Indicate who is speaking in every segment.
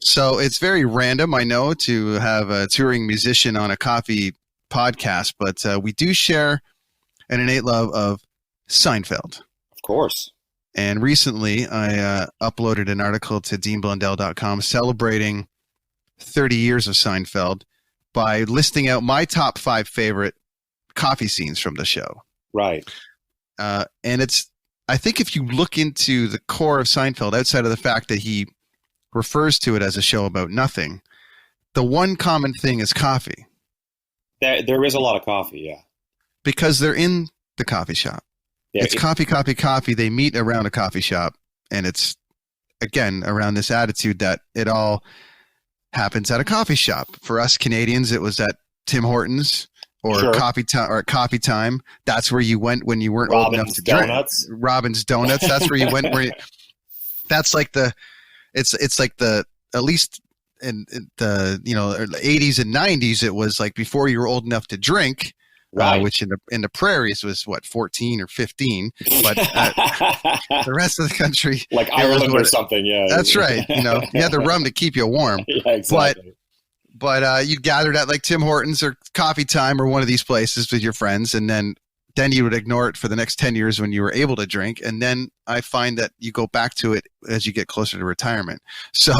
Speaker 1: So it's very random, I know, to have a touring musician on a coffee podcast, but we do share an innate love of Seinfeld.
Speaker 2: Of course.
Speaker 1: And recently I uploaded an article to deanblundell.com celebrating 30 years of Seinfeld by listing out my top 5 favorite coffee scenes from the show.
Speaker 2: Right.
Speaker 1: And I think if you look into the core of Seinfeld, outside of the fact that he refers to it as a show about nothing, the one common thing is coffee.
Speaker 2: There is a lot of coffee, yeah.
Speaker 1: Because they're in the coffee shop. Yeah, it's coffee, coffee, coffee. They meet around a coffee shop, and it's, again, around this attitude that it all happens at a coffee shop. For us Canadians, it was at Tim Hortons or
Speaker 2: Sure.
Speaker 1: coffee time or Coffee Time. That's where you went when you weren't old enough to
Speaker 2: Donuts.
Speaker 1: drink. Robin's Donuts. That's where you went. That's like it's like the, at least in the 80s and 90s, it was like before you were old enough to drink.
Speaker 2: Right.
Speaker 1: Which in the prairies was 14 or 15, but the rest of the country,
Speaker 2: like Ireland or something. Yeah,
Speaker 1: that's right. You had the rum to keep you warm.
Speaker 2: Yeah, exactly.
Speaker 1: But you gathered at like Tim Hortons or Coffee Time or one of these places with your friends, and then you would ignore it for the next 10 years when you were able to drink. And then I find that you go back to it as you get closer to retirement. So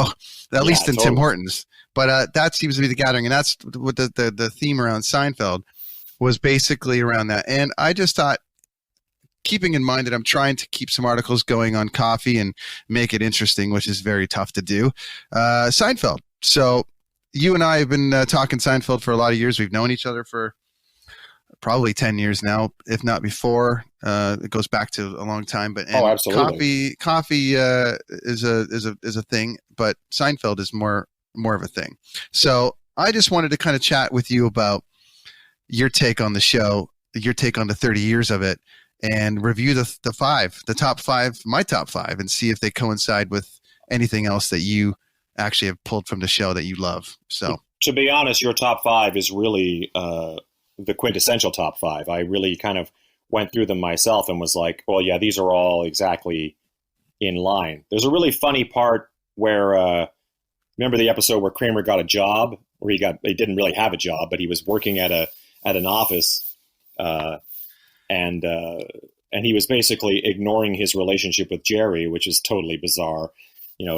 Speaker 1: at least in Tim Hortons, but that seems to be the gathering, and that's what the theme around Seinfeld was basically around that. And I just thought, keeping in mind that I'm trying to keep some articles going on coffee and make it interesting, which is very tough to do, Seinfeld. So you and I have been talking Seinfeld for a lot of years. We've known each other for probably 10 years now, if not before. It goes back to a long time. But
Speaker 2: absolutely.
Speaker 1: Coffee is a thing, but Seinfeld is more of a thing. So I just wanted to kind of chat with you about your take on the show, your take on the 30 years of it, and review the top five, my top 5, and see if they coincide with anything else that you actually have pulled from the show that you love. So,
Speaker 2: to be honest, your top 5 is really the quintessential top 5. I really kind of went through them myself and was like, well, yeah, these are all exactly in line. There's a really funny part where, remember the episode where Kramer got a job, where he didn't really have a job, but he was working at an office, and he was basically ignoring his relationship with Jerry, which is totally bizarre.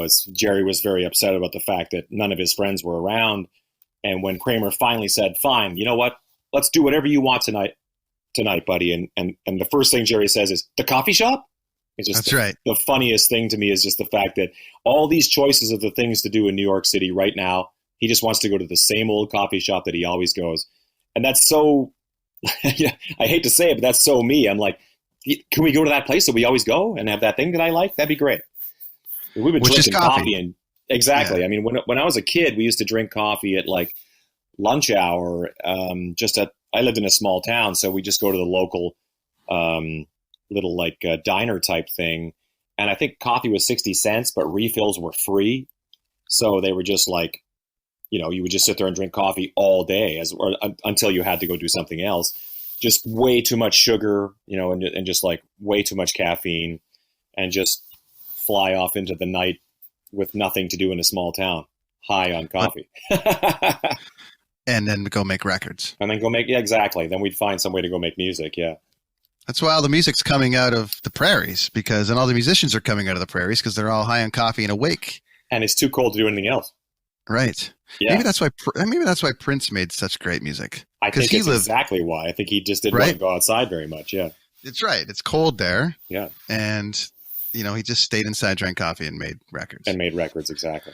Speaker 2: As Jerry was very upset about the fact that none of his friends were around. And when Kramer finally said, fine, you know what, let's do whatever you want tonight, buddy. And the first thing Jerry says is, the coffee shop? It's just
Speaker 1: That's right.
Speaker 2: The funniest thing to me is just the fact that all these choices of the things to do in New York City right now, he just wants to go to the same old coffee shop that he always goes. And that's so, I hate to say it, but that's so me. I'm like, can we go to that place that we always go and have that thing that I like? That'd be great. We've been drinking coffee. And exactly. Yeah. I mean, when I was a kid, we used to drink coffee at like lunch hour. I lived in a small town, so we just go to the local little like diner type thing. And I think coffee was 60 cents, but refills were free. So they were just like, you would just sit there and drink coffee all day until you had to go do something else. Just way too much sugar, and just like way too much caffeine, and just fly off into the night with nothing to do in a small town, high on coffee.
Speaker 1: And then go make records.
Speaker 2: And then yeah, exactly. Then we'd find some way to go make music. Yeah.
Speaker 1: That's why all the music's coming out of the prairies, and all the musicians are coming out of the prairies because they're all high on coffee and awake.
Speaker 2: And it's too cold to do anything else.
Speaker 1: Right.
Speaker 2: Yeah.
Speaker 1: Maybe that's why Prince made such great music.
Speaker 2: I think it's exactly why. I think he just didn't want to go outside very much. Yeah.
Speaker 1: It's right. It's cold there.
Speaker 2: Yeah.
Speaker 1: And, he just stayed inside, drank coffee, and made records.
Speaker 2: Exactly.